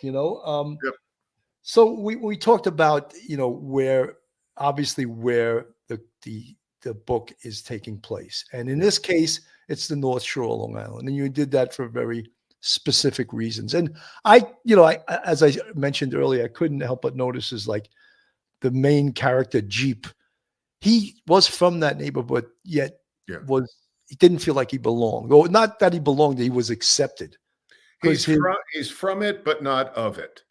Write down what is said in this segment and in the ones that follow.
you know. Yep. So we talked about, where obviously where the book is taking place. And in this case, it's the North Shore of Long Island. And you did that for very specific reasons. And I as I mentioned earlier, I couldn't help but notice is like the main character, Jeep. He was from that neighborhood, yet he didn't feel like he belonged. Or not that he belonged, he was accepted. He's from it, but not of it.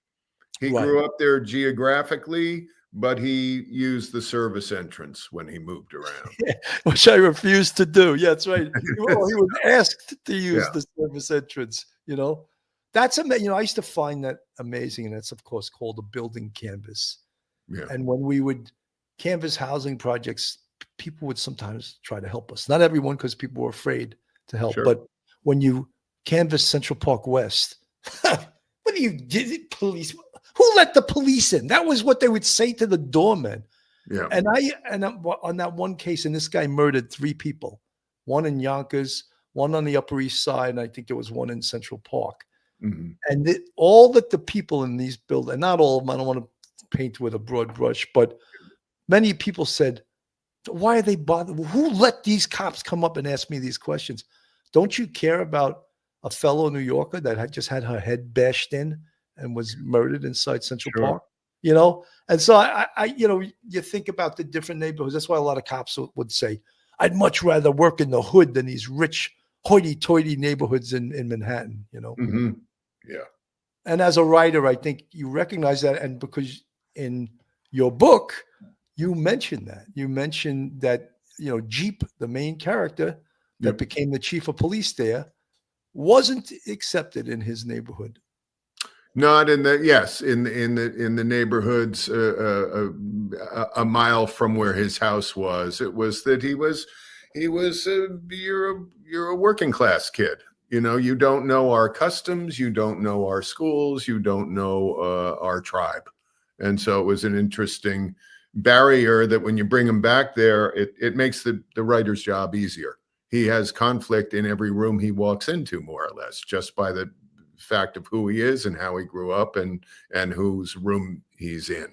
He Right. grew up there geographically, but he used the service entrance when he moved around. Yeah, which I refused to do. Yeah, that's right. Well, he was asked to use the service entrance, That's amazing. I used to find that amazing. And that's, of course, called a building canvas. Yeah. And when we would canvas housing projects, people would sometimes try to help us. Not everyone, because people were afraid to help. Sure. But when you canvas Central Park West, what do you did? Police? Who let the police in? That was what they would say to the doorman. Yeah. And on that one case, and this guy murdered 3 people, one in Yonkers, one on the Upper East Side, and I think there was one in Central Park. Mm-hmm. And all that the people in these buildings, not all of them, I don't want to paint with a broad brush, but many people said, why are they bothered? Who let these cops come up and ask me these questions? Don't you care about a fellow New Yorker that had just had her head bashed in and was murdered inside Central Park? And so I you think about the different neighborhoods. That's why a lot of cops would say, I'd much rather work in the hood than these rich hoity-toity neighborhoods in Manhattan, Mm-hmm. Yeah. And as a writer, I think you recognize that. And because in your book, you mentioned that, Jeep, the main character that became the chief of police there, wasn't accepted in his neighborhood. Not in the neighborhoods a mile from where his house was. It was that you're a working class kid. You don't know our customs, you don't know our schools, you don't know our tribe, and so it was an interesting barrier that when you bring him back there, it makes the writer's job easier. He has conflict in every room he walks into, more or less, just by the fact of who he is and how he grew up and whose room he's in.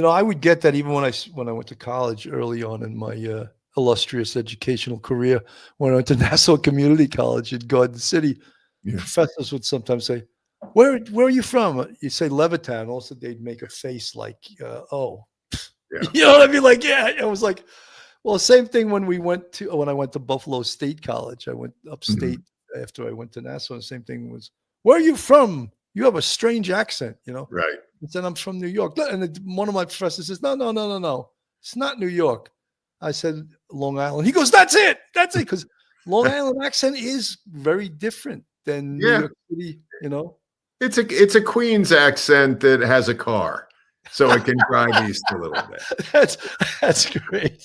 I would get that even when I went to college early on in my illustrious educational career. When I went to Nassau Community College in Garden City, professors would sometimes say, Where are you from? You say Levittown. Also, they'd make a face like, oh. Yeah. You know what I mean? Like, yeah. It was like, well, same thing when I went to Buffalo State College. I went upstate after I went to Nassau. The same thing was, where are you from? You have a strange accent, Right. I said, I'm from New York. And one of my professors says, no. It's not New York. I said, Long Island. He goes, that's it. Because Long Island accent is very different than New York City, It's a Queens accent that has a car, so it can drive east a little bit. That's great.